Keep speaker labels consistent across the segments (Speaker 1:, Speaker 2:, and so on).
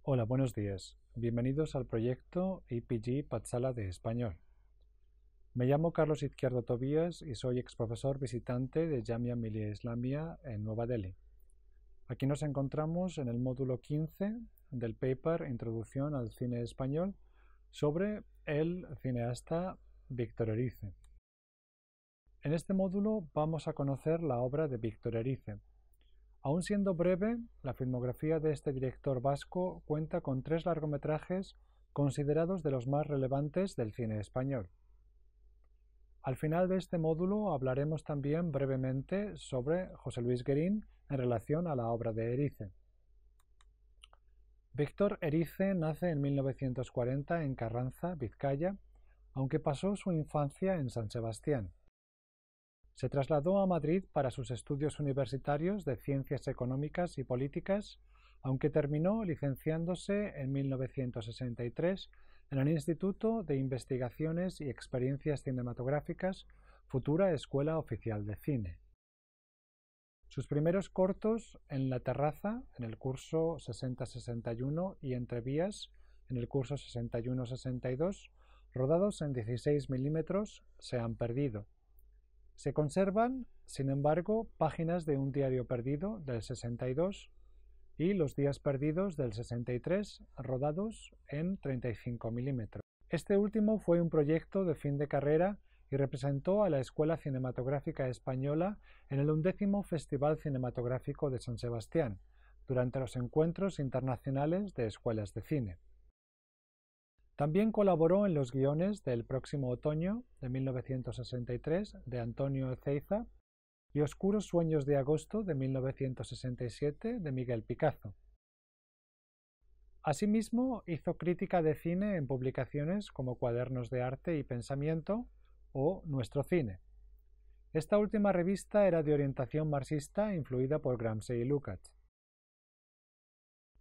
Speaker 1: Hola, buenos días. Bienvenidos al proyecto EPG Patsala de Español. Me llamo Carlos Izquierdo Tobías y soy exprofesor visitante de Jamia Millia Islamia en Nueva Delhi. Aquí nos encontramos en el módulo 15 del paper Introducción al cine español sobre el cineasta Víctor Erice. En este módulo vamos a conocer la obra de Víctor Erice. Aun siendo breve, la filmografía de este director vasco cuenta con 3 largometrajes considerados de los más relevantes del cine español. Al final de este módulo hablaremos también brevemente sobre José Luis Guerín en relación a la obra de Erice. Víctor Erice nace en 1940 en Carranza, Vizcaya, aunque pasó su infancia en San Sebastián. Se trasladó a Madrid para sus estudios universitarios de Ciencias Económicas y Políticas, aunque terminó licenciándose en 1963 en el Instituto de Investigaciones y Experiencias Cinematográficas, futura Escuela Oficial de Cine. Sus primeros cortos en La Terraza, en el curso 60-61, y Entre Vías, en el curso 61-62, rodados en 16 milímetros, se han perdido. Se conservan, sin embargo, páginas de Un diario perdido del 62 y Los días perdidos del 63, rodados en 35 milímetros. Este último fue un proyecto de fin de carrera y representó a la Escuela Cinematográfica Española en el 11º Festival Cinematográfico de San Sebastián, durante los encuentros internacionales de escuelas de cine. También colaboró en los guiones del Próximo otoño de 1963 de Antonio Ezeiza y Oscuros sueños de agosto de 1967 de Miguel Picazo. Asimismo, hizo crítica de cine en publicaciones como Cuadernos de Arte y Pensamiento o Nuestro Cine. Esta última revista era de orientación marxista influida por Gramsci y Lukács.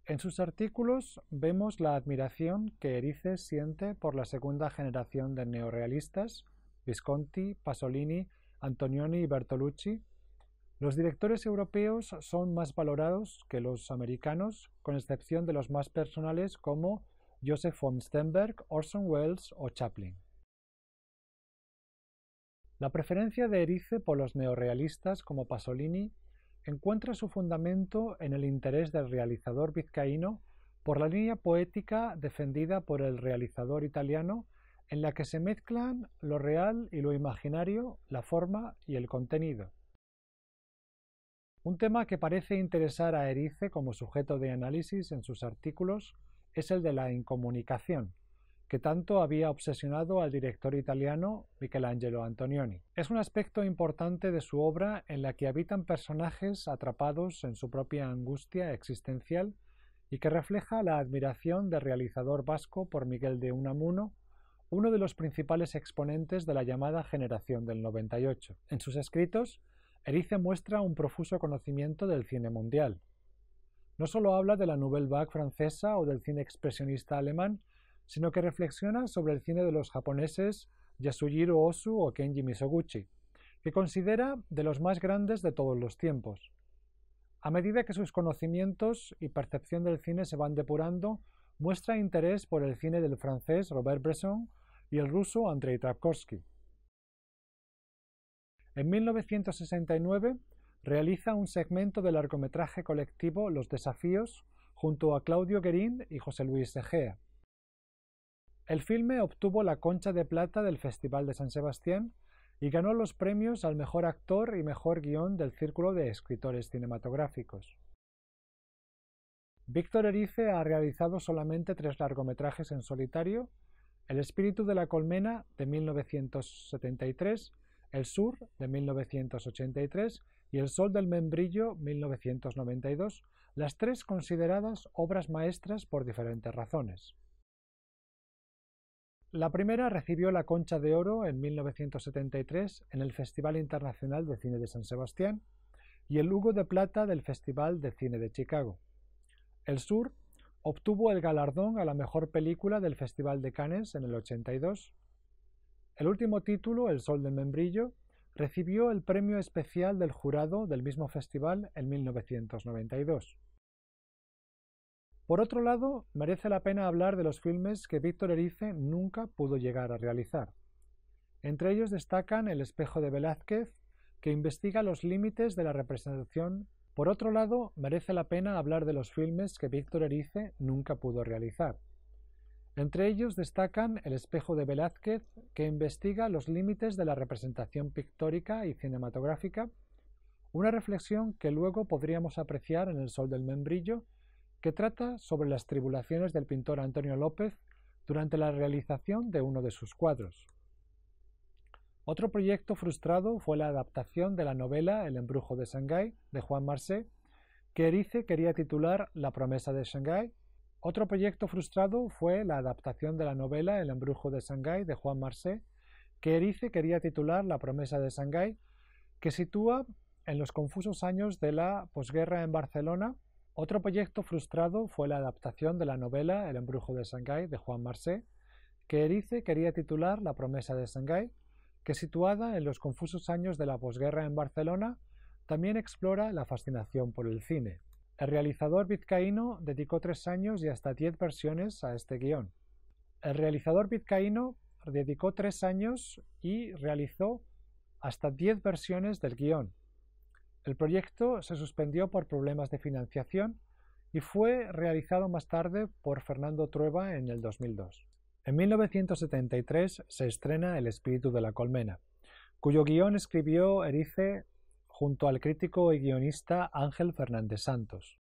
Speaker 1: En sus artículos vemos la admiración que Erice siente por la segunda generación de neorrealistas, Visconti, Pasolini, Antonioni y Bertolucci. Los directores europeos son más valorados que los americanos, con excepción de los más personales como Joseph von Sternberg, Orson Welles o Chaplin. La preferencia de Erice por los neorrealistas como Pasolini encuentra su fundamento en el interés del realizador vizcaíno por la línea poética defendida por el realizador italiano, en la que se mezclan lo real y lo imaginario, la forma y el contenido. Un tema que parece interesar a Erice como sujeto de análisis en sus artículos es el de la incomunicación, que tanto había obsesionado al director italiano Michelangelo Antonioni. Es un aspecto importante de su obra en la que habitan personajes atrapados en su propia angustia existencial y que refleja la admiración del realizador vasco por Miguel de Unamuno, uno de los principales exponentes de la llamada generación del 98. En sus escritos, Erice muestra un profuso conocimiento del cine mundial. No solo habla de la Nouvelle Vague francesa o del cine expresionista alemán, sino que reflexiona sobre el cine de los japoneses Yasujiro Ozu o Kenji Mizoguchi, que considera de los más grandes de todos los tiempos. A medida que sus conocimientos y percepción del cine se van depurando, muestra interés por el cine del francés Robert Bresson y el ruso Andrei Tarkovsky. En 1969 realiza un segmento del largometraje colectivo Los Desafíos junto a Claudio Guerín y José Luis Egea. El filme obtuvo la Concha de Plata del Festival de San Sebastián y ganó los premios al mejor actor y mejor guión del Círculo de Escritores Cinematográficos. Víctor Erice ha realizado solamente 3 largometrajes en solitario: El espíritu de la colmena de 1973, El sur de 1983 y El sol del membrillo 1992, las 3 consideradas obras maestras por diferentes razones. La primera recibió la Concha de Oro en 1973 en el Festival Internacional de Cine de San Sebastián y el Hugo de Plata del Festival de Cine de Chicago. El Sur obtuvo el galardón a la mejor película del Festival de Cannes en el 82. El último título, El sol del membrillo, recibió el premio especial del jurado del mismo festival en 1992. Por otro lado, merece la pena hablar de los filmes que Víctor Erice nunca pudo llegar a realizar. Entre ellos destacan El espejo de Velázquez, que investiga los límites de la representación. Por otro lado, merece la pena hablar de los filmes que Víctor Erice nunca pudo realizar. Entre ellos destacan El espejo de Velázquez, que investiga los límites de la representación pictórica y cinematográfica, una reflexión que luego podríamos apreciar en El sol del membrillo, que trata sobre las tribulaciones del pintor Antonio López durante la realización de uno de sus cuadros. Otro proyecto frustrado fue la adaptación de la novela El embrujo de Shanghái, de Juan Marsé, que Erice quería titular La promesa de Shanghái. Otro proyecto frustrado fue la adaptación de la novela El embrujo de Shanghái, de Juan Marsé, que Erice quería titular La promesa de Shanghái, que sitúa en los confusos años de la posguerra en Barcelona. Otro proyecto frustrado fue la adaptación de la novela El embrujo de Shanghái, de Juan Marsé, que Erice quería titular La promesa de Shanghái, que situada en los confusos años de la posguerra en Barcelona, también explora la fascinación por el cine. El realizador vizcaíno dedicó 3 años y hasta 10 versiones a este guión. El realizador vizcaíno dedicó 3 años y realizó hasta 10 versiones del guión. El proyecto se suspendió por problemas de financiación y fue realizado más tarde por Fernando Trueba en el 2002. En 1973 se estrena El espíritu de la colmena, cuyo guión escribió Erice junto al crítico y guionista Ángel Fernández Santos.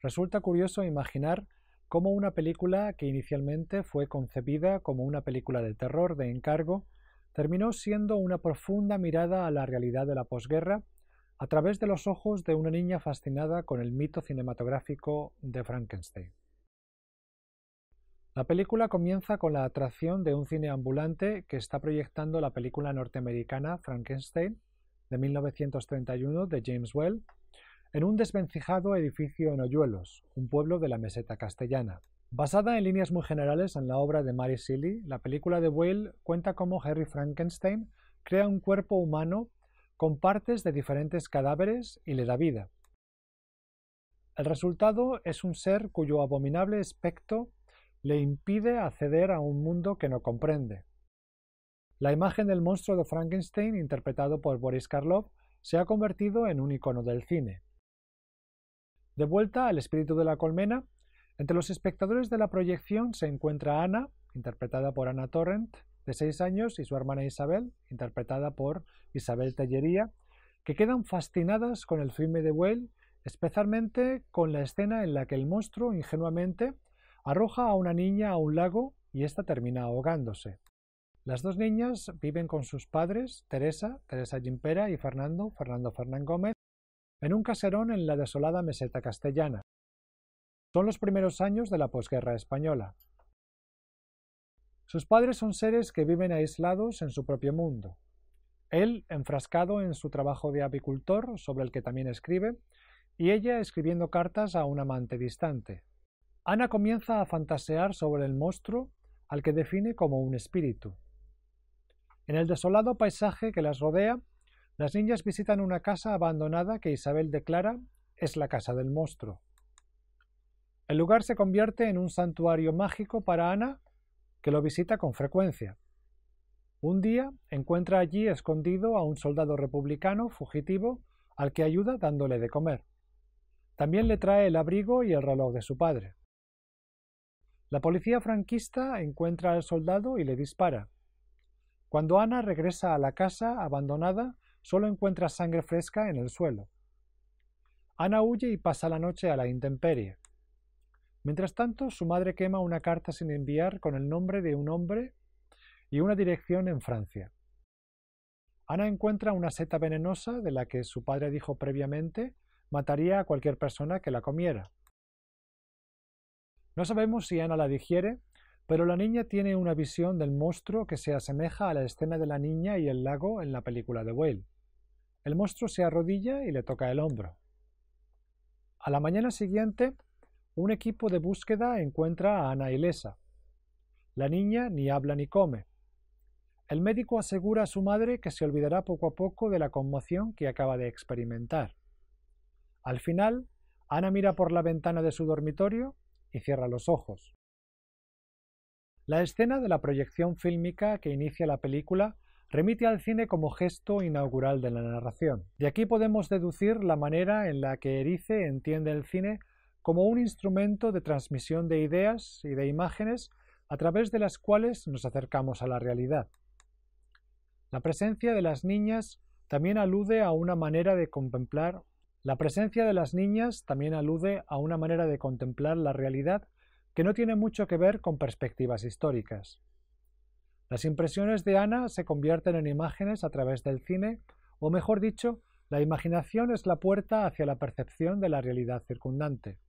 Speaker 1: Resulta curioso imaginar cómo una película que inicialmente fue concebida como una película de terror de encargo terminó siendo una profunda mirada a la realidad de la posguerra a través de los ojos de una niña fascinada con el mito cinematográfico de Frankenstein. La película comienza con la atracción de un cine ambulante que está proyectando la película norteamericana Frankenstein de 1931 de James Whale en un desvencijado edificio en Hoyuelos, un pueblo de la meseta castellana. Basada en líneas muy generales en la obra de Mary Shelley, la película de Whale cuenta cómo Harry Frankenstein crea un cuerpo humano con partes de diferentes cadáveres y le da vida. El resultado es un ser cuyo abominable aspecto le impide acceder a un mundo que no comprende. La imagen del monstruo de Frankenstein, interpretado por Boris Karloff, se ha convertido en un icono del cine. De vuelta al espíritu de la colmena, entre los espectadores de la proyección se encuentra Ana, interpretada por Ana Torrent, de 6 años, y su hermana Isabel, interpretada por Isabel Tellería, que quedan fascinadas con el filme de Whale, especialmente con la escena en la que el monstruo ingenuamente arroja a una niña a un lago y ésta termina ahogándose. Las dos niñas viven con sus padres, Teresa Gimpera, y Fernando Fernán Gómez, en un caserón en la desolada meseta castellana. Son los primeros años de la posguerra española. Sus padres son seres que viven aislados en su propio mundo. Él enfrascado en su trabajo de apicultor, sobre el que también escribe, y ella escribiendo cartas a un amante distante. Ana comienza a fantasear sobre el monstruo, al que define como un espíritu. En el desolado paisaje que las rodea, las niñas visitan una casa abandonada que Isabel declara es la casa del monstruo. El lugar se convierte en un santuario mágico para Ana, que lo visita con frecuencia. Un día encuentra allí escondido a un soldado republicano fugitivo al que ayuda dándole de comer. También le trae el abrigo y el reloj de su padre. La policía franquista encuentra al soldado y le dispara. Cuando Ana regresa a la casa abandonada, solo encuentra sangre fresca en el suelo. Ana huye y pasa la noche a la intemperie. Mientras tanto, su madre quema una carta sin enviar con el nombre de un hombre y una dirección en Francia. Ana encuentra una seta venenosa de la que su padre dijo previamente mataría a cualquier persona que la comiera. No sabemos si Ana la digiere, pero la niña tiene una visión del monstruo que se asemeja a la escena de la niña y el lago en la película de Whale. El monstruo se arrodilla y le toca el hombro. A la mañana siguiente, un equipo de búsqueda encuentra a Ana ilesa. La niña ni habla ni come. El médico asegura a su madre que se olvidará poco a poco de la conmoción que acaba de experimentar. Al final, Ana mira por la ventana de su dormitorio y cierra los ojos. La escena de la proyección fílmica que inicia la película remite al cine como gesto inaugural de la narración. De aquí podemos deducir la manera en la que Erice entiende el cine como un instrumento de transmisión de ideas y de imágenes a través de las cuales nos acercamos a la realidad. La presencia de las niñas también alude a una manera de contemplar la realidad que no tiene mucho que ver con perspectivas históricas. Las impresiones de Ana se convierten en imágenes a través del cine, o mejor dicho, la imaginación es la puerta hacia la percepción de la realidad circundante.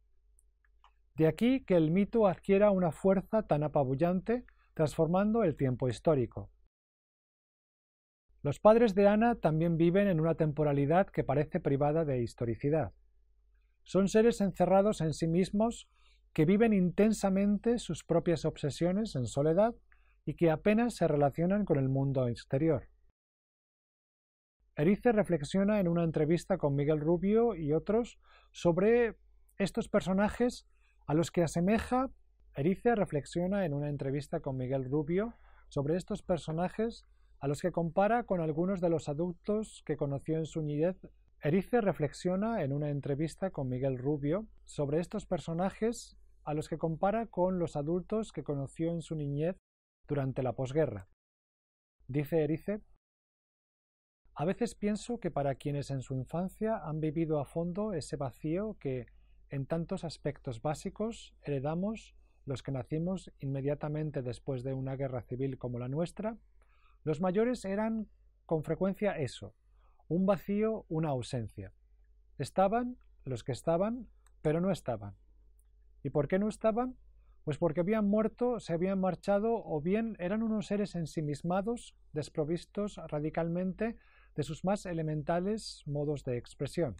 Speaker 1: De aquí que el mito adquiera una fuerza tan apabullante, transformando el tiempo histórico. Los padres de Ana también viven en una temporalidad que parece privada de historicidad. Son seres encerrados en sí mismos que viven intensamente sus propias obsesiones en soledad y que apenas se relacionan con el mundo exterior. Erice reflexiona en una entrevista con Miguel Rubio y otros sobre estos personajes a los que asemeja. Erice reflexiona en una entrevista con Miguel Rubio sobre estos personajes a los que compara con algunos de los adultos que conoció en su niñez. Erice reflexiona en una entrevista con Miguel Rubio sobre estos personajes a los que compara con los adultos que conoció en su niñez durante la posguerra. Dice Erice: a veces pienso que para quienes en su infancia han vivido a fondo ese vacío que, en tantos aspectos básicos, heredamos los que nacimos inmediatamente después de una guerra civil como la nuestra, los mayores eran con frecuencia eso, un vacío, una ausencia. Estaban los que estaban, pero no estaban. ¿Y por qué no estaban? Pues porque habían muerto, se habían marchado o bien eran unos seres ensimismados, desprovistos radicalmente de sus más elementales modos de expresión.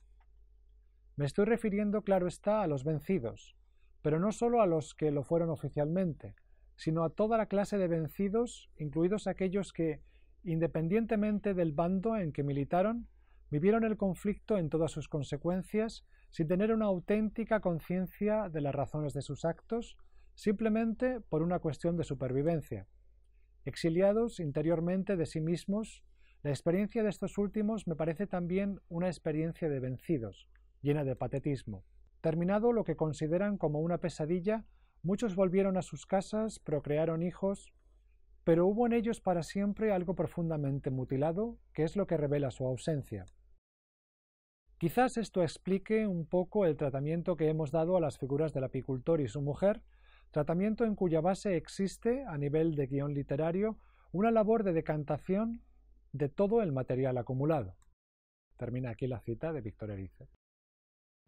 Speaker 1: Me estoy refiriendo, claro está, a los vencidos, pero no solo a los que lo fueron oficialmente, sino a toda la clase de vencidos, incluidos aquellos que, independientemente del bando en que militaron, vivieron el conflicto en todas sus consecuencias, sin tener una auténtica conciencia de las razones de sus actos, simplemente por una cuestión de supervivencia. Exiliados interiormente de sí mismos, la experiencia de estos últimos me parece también una experiencia de vencidos, llena de patetismo. Terminado lo que consideran como una pesadilla, muchos volvieron a sus casas, procrearon hijos, pero hubo en ellos para siempre algo profundamente mutilado, que es lo que revela su ausencia. Quizás esto explique un poco el tratamiento que hemos dado a las figuras del apicultor y su mujer, tratamiento en cuya base existe, a nivel de guión literario, una labor de decantación de todo el material acumulado. Termina aquí la cita de Víctor Erice.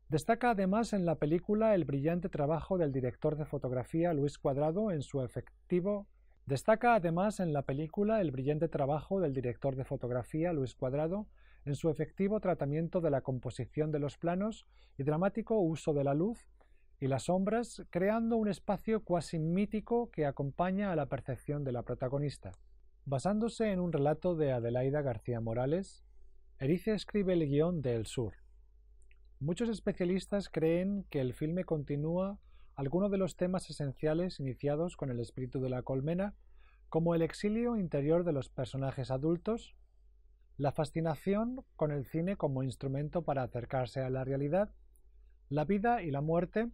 Speaker 1: Destaca además en la película el brillante trabajo del director de fotografía Luis Cuadrado en su efectivo tratamiento de la composición de los planos y dramático uso de la luz y las sombras, creando un espacio cuasi mítico que acompaña a la percepción de la protagonista. Basándose en un relato de Adelaida García Morales, Erice escribe el guión de El Sur. Muchos especialistas creen que el filme continúa algunos de los temas esenciales iniciados con El espíritu de la colmena, como el exilio interior de los personajes adultos, la fascinación con el cine como instrumento para acercarse a la realidad, la vida y la muerte,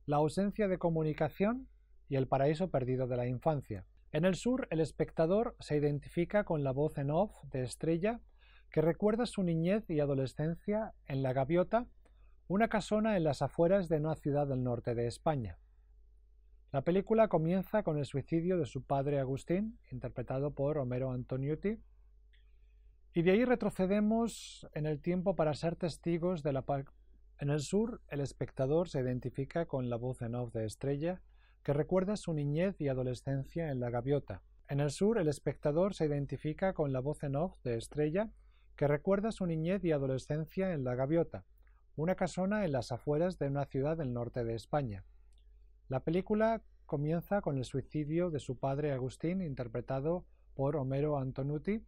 Speaker 1: la ausencia de comunicación y el paraíso perdido de la infancia. En El Sur, el espectador se identifica con la voz en off de Estrella, que recuerda su niñez y adolescencia en La Gaviota, una casona en las afueras de una ciudad del norte de España. La película comienza con el suicidio de su padre Agustín, interpretado por Homero Antoniutti, y de ahí retrocedemos en el tiempo para ser testigos de la... En El Sur, el espectador se identifica con la voz en off de Estrella, que recuerda su niñez y adolescencia en La Gaviota. En El Sur, el espectador se identifica con la voz en off de Estrella, que recuerda su niñez y adolescencia en La Gaviota, una casona en las afueras de una ciudad del norte de España. La película comienza con el suicidio de su padre Agustín, interpretado por Homero Antoniutti,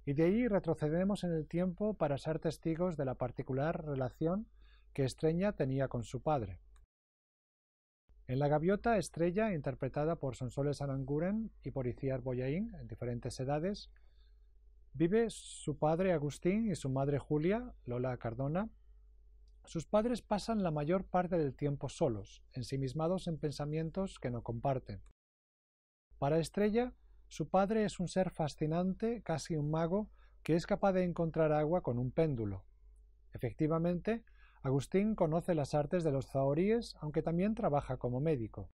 Speaker 1: y de ahí retrocedemos en el tiempo para ser testigos de la particular relación que Estrella tenía con su padre. En La gaviota, Estrella, interpretada por Sonsoles Aranguren y por Itziar Bollaín, en diferentes edades, vive su padre Agustín y su madre Julia, Lola Cardona. Sus padres pasan la mayor parte del tiempo solos, ensimismados en pensamientos que no comparten. Para Estrella, su padre es un ser fascinante, casi un mago, que es capaz de encontrar agua con un péndulo. Efectivamente, Agustín conoce las artes de los zahoríes, aunque también trabaja como médico.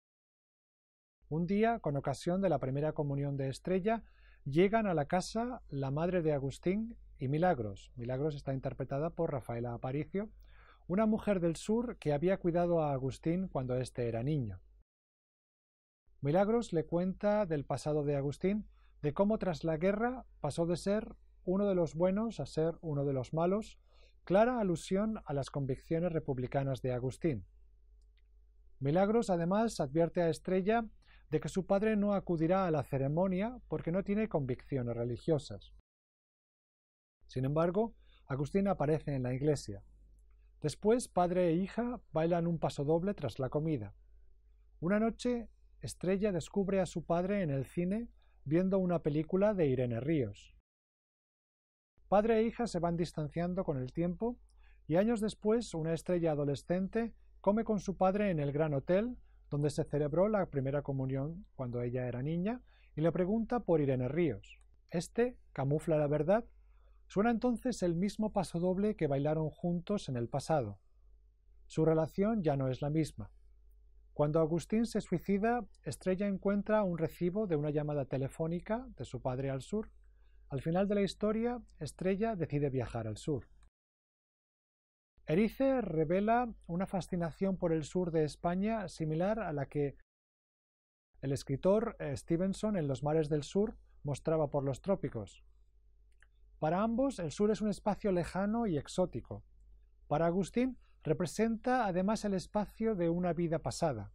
Speaker 1: Un día, con ocasión de la primera comunión de Estrella, llegan a la casa la madre de Agustín y Milagros. Milagros está interpretada por Rafaela Aparicio, una mujer del sur que había cuidado a Agustín cuando éste era niño. Milagros le cuenta del pasado de Agustín, de cómo tras la guerra pasó de ser uno de los buenos a ser uno de los malos, clara alusión a las convicciones republicanas de Agustín. Milagros además advierte a Estrella de que su padre no acudirá a la ceremonia porque no tiene convicciones religiosas. Sin embargo, Agustín aparece en la iglesia. Después, padre e hija bailan un pasodoble tras la comida. Una noche, Estrella descubre a su padre en el cine viendo una película de Irene Ríos. Padre e hija se van distanciando con el tiempo y años después una Estrella adolescente come con su padre en el Gran Hotel, donde se celebró la primera comunión cuando ella era niña, y le pregunta por Irene Ríos. Este camufla la verdad. Suena entonces el mismo pasodoble que bailaron juntos en el pasado. Su relación ya no es la misma. Cuando Agustín se suicida, Estrella encuentra un recibo de una llamada telefónica de su padre al sur. Al final de la historia, Estrella decide viajar al sur. Erice revela una fascinación por el sur de España similar a la que el escritor Stevenson en Los mares del sur mostraba por los trópicos. Para ambos, el sur es un espacio lejano y exótico. Para Agustín, representa además el espacio de una vida pasada.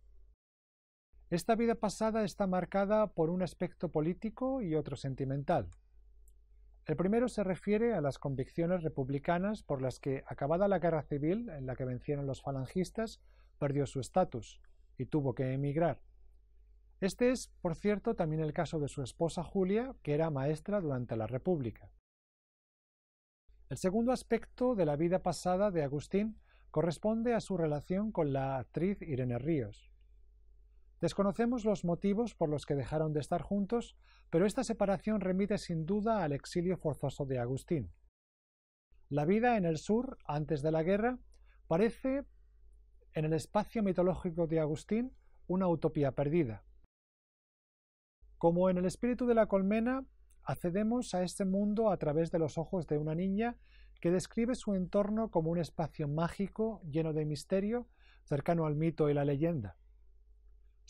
Speaker 1: Esta vida pasada está marcada por un aspecto político y otro sentimental. El primero se refiere a las convicciones republicanas por las que, acabada la guerra civil en la que vencieron los falangistas, perdió su estatus y tuvo que emigrar. Este es, por cierto, también el caso de su esposa Julia, que era maestra durante la República. El segundo aspecto de la vida pasada de Agustín corresponde a su relación con la actriz Irene Ríos. Desconocemos los motivos por los que dejaron de estar juntos, pero esta separación remite sin duda al exilio forzoso de Agustín. La vida en el sur, antes de la guerra, parece, en el espacio mitológico de Agustín, una utopía perdida. Como en El espíritu de la colmena, accedemos a este mundo a través de los ojos de una niña que describe su entorno como un espacio mágico, lleno de misterio, cercano al mito y la leyenda.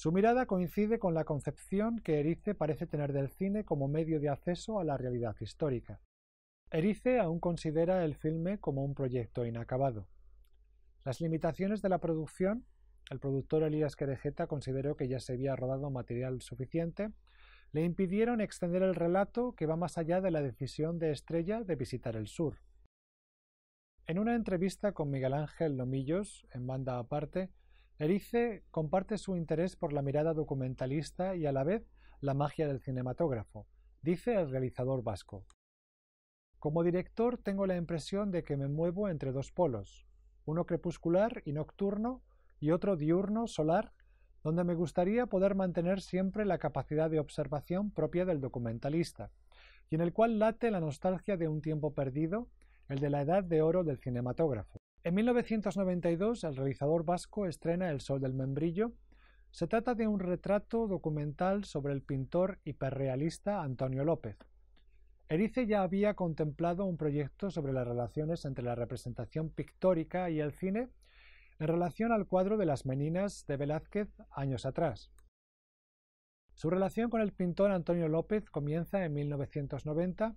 Speaker 1: Su mirada coincide con la concepción que Erice parece tener del cine como medio de acceso a la realidad histórica. Erice aún considera el filme como un proyecto inacabado. Las limitaciones de la producción, el productor Elías Querejeta consideró que ya se había rodado material suficiente, le impidieron extender el relato que va más allá de la decisión de Estrella de visitar el sur. En una entrevista con Miguel Ángel Lomillos, en Banda Aparte, Erice comparte su interés por la mirada documentalista y a la vez la magia del cinematógrafo, dice el realizador vasco. Como director tengo la impresión de que me muevo entre dos polos, uno crepuscular y nocturno y otro diurno, solar, donde me gustaría poder mantener siempre la capacidad de observación propia del documentalista, y en el cual late la nostalgia de un tiempo perdido, el de la edad de oro del cinematógrafo. En 1992, el realizador vasco estrena El sol del membrillo. Se trata de un retrato documental sobre el pintor hiperrealista Antonio López. Erice ya había contemplado un proyecto sobre las relaciones entre la representación pictórica y el cine en relación al cuadro de Las Meninas de Velázquez años atrás. Su relación con el pintor Antonio López comienza en 1990,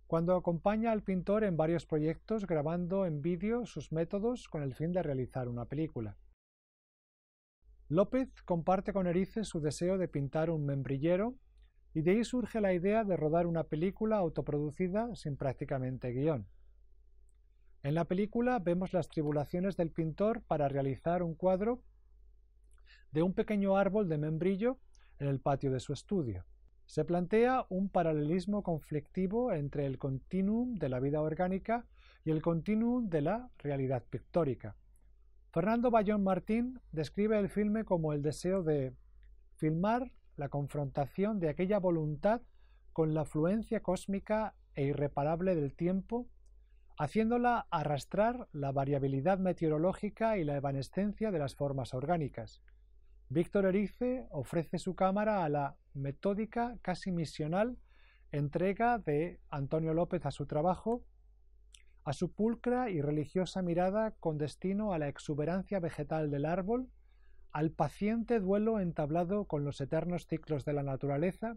Speaker 1: cuando acompaña al pintor en varios proyectos grabando en vídeo sus métodos con el fin de realizar una película. López comparte con Erice su deseo de pintar un membrillero y de ahí surge la idea de rodar una película autoproducida sin prácticamente guión. En la película vemos las tribulaciones del pintor para realizar un cuadro de un pequeño árbol de membrillo en el patio de su estudio. Se plantea un paralelismo conflictivo entre el continuum de la vida orgánica y el continuum de la realidad pictórica. Fernando Bayón Martín describe el filme como el deseo de filmar la confrontación de aquella voluntad con la fluencia cósmica e irreparable del tiempo, haciéndola arrastrar la variabilidad meteorológica y la evanescencia de las formas orgánicas. Víctor Erice ofrece su cámara a la metódica, casi misional, entrega de Antonio López a su trabajo, a su pulcra y religiosa mirada con destino a la exuberancia vegetal del árbol, al paciente duelo entablado con los eternos ciclos de la naturaleza,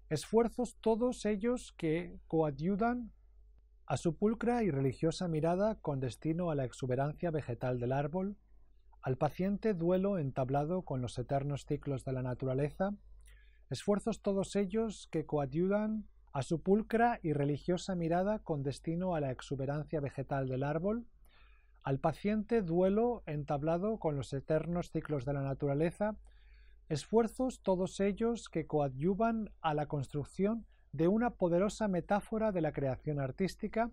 Speaker 1: esfuerzos todos ellos que coadyudan a su pulcra y religiosa mirada con destino a la exuberancia vegetal del árbol, al paciente duelo entablado con los eternos ciclos de la naturaleza, esfuerzos todos ellos que coadyudan a su pulcra y religiosa mirada con destino a la exuberancia vegetal del árbol, al paciente duelo entablado con los eternos ciclos de la naturaleza, esfuerzos todos ellos que coadyuvan a la construcción de una poderosa metáfora de la creación artística,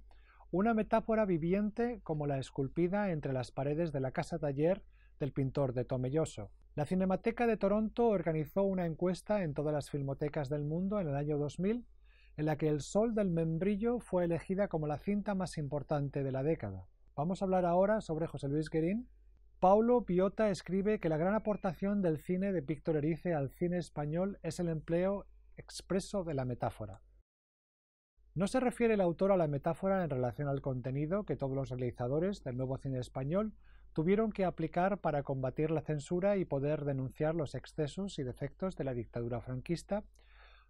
Speaker 1: una metáfora viviente como la esculpida entre las paredes de la casa taller del pintor de Tomelloso. La Cinemateca de Toronto organizó una encuesta en todas las filmotecas del mundo en el año 2000, en la que El sol del membrillo fue elegida como la cinta más importante de la década. Vamos a hablar ahora sobre José Luis Guerín. Paulo Biota escribe que la gran aportación del cine de Víctor Erice al cine español es el empleo expreso de la metáfora. No se refiere el autor a la metáfora en relación al contenido que todos los realizadores del nuevo cine español tuvieron que aplicar para combatir la censura y poder denunciar los excesos y defectos de la dictadura franquista.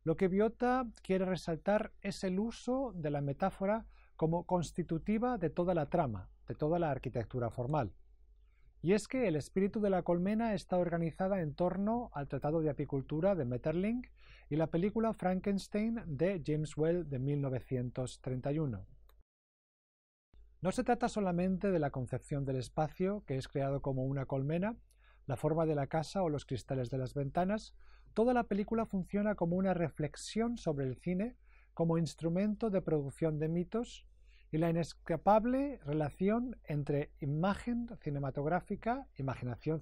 Speaker 1: Lo que Biota quiere resaltar es el uso de la metáfora como constitutiva de toda la trama, de toda la arquitectura formal. Y es que El espíritu de la colmena está organizada en torno al Tratado de Apicultura de Maeterlinck y la película Frankenstein de James Whale de 1931. No se trata solamente de la concepción del espacio, que es creado como una colmena, la forma de la casa o los cristales de las ventanas. Toda la película funciona como una reflexión sobre el cine como instrumento de producción de mitos y la inescapable relación entre imaginación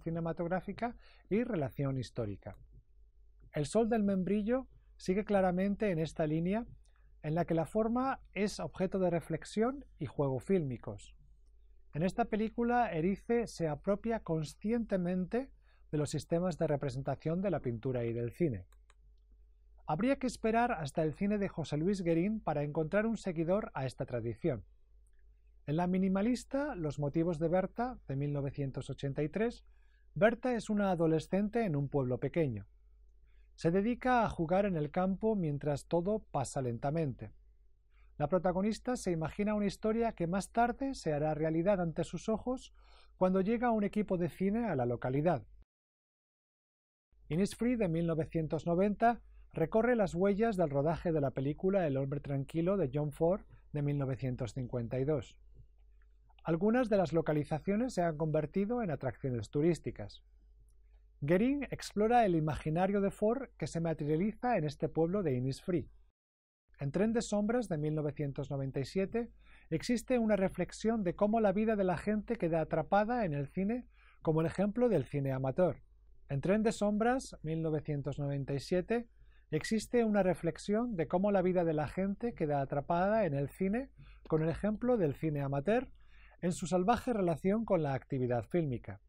Speaker 1: cinematográfica y relación histórica. El sol del membrillo sigue claramente en esta línea en la que la forma es objeto de reflexión y juego fílmicos. En esta película, Erice se apropia conscientemente de los sistemas de representación de la pintura y del cine. Habría que esperar hasta el cine de José Luis Guerín para encontrar un seguidor a esta tradición. En La minimalista, Los motivos de Berta, de 1983, Berta es una adolescente en un pueblo pequeño. Se dedica a jugar en el campo mientras todo pasa lentamente. La protagonista se imagina una historia que más tarde se hará realidad ante sus ojos cuando llega un equipo de cine a la localidad. Innisfree, de 1990, recorre las huellas del rodaje de la película El hombre tranquilo de John Ford de 1952. Algunas de las localizaciones se han convertido en atracciones turísticas. Guerín explora el imaginario de Ford que se materializa en este pueblo de Innisfree. En Tren de sombras de 1997 existe una reflexión de cómo la vida de la gente queda atrapada en el cine como el ejemplo del cine amateur. En Tren de sombras 1997 existe una reflexión de cómo la vida de la gente queda atrapada en el cine con el ejemplo del cine amateur en su salvaje relación con la actividad fílmica.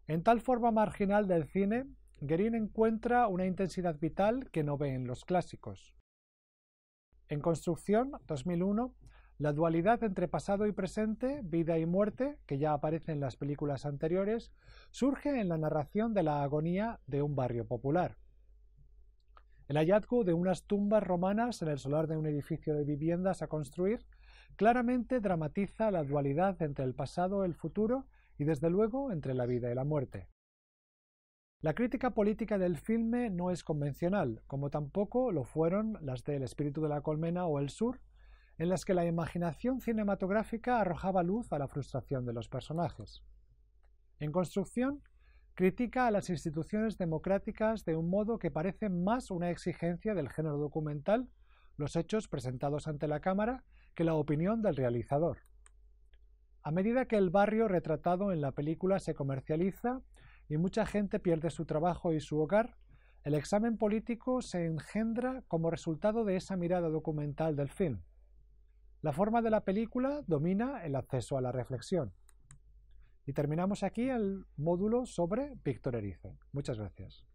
Speaker 1: En tal forma marginal del cine, Guerín encuentra una intensidad vital que no ve en los clásicos. En Construcción, 2001, la dualidad entre pasado y presente, vida y muerte, que ya aparece en las películas anteriores, surge en la narración de la agonía de un barrio popular. El hallazgo de unas tumbas romanas en el solar de un edificio de viviendas a construir claramente dramatiza la dualidad entre el pasado y el futuro y desde luego entre la vida y la muerte. La crítica política del filme no es convencional, como tampoco lo fueron las de El espíritu de la colmena o El sur, en las que la imaginación cinematográfica arrojaba luz a la frustración de los personajes. En Construcción, critica a las instituciones democráticas de un modo que parece más una exigencia del género documental, los hechos presentados ante la cámara, que la opinión del realizador. A medida que el barrio retratado en la película se comercializa y mucha gente pierde su trabajo y su hogar, el examen político se engendra como resultado de esa mirada documental del film. La forma de la película domina el acceso a la reflexión. Y terminamos aquí el módulo sobre Víctor Erice. Muchas gracias.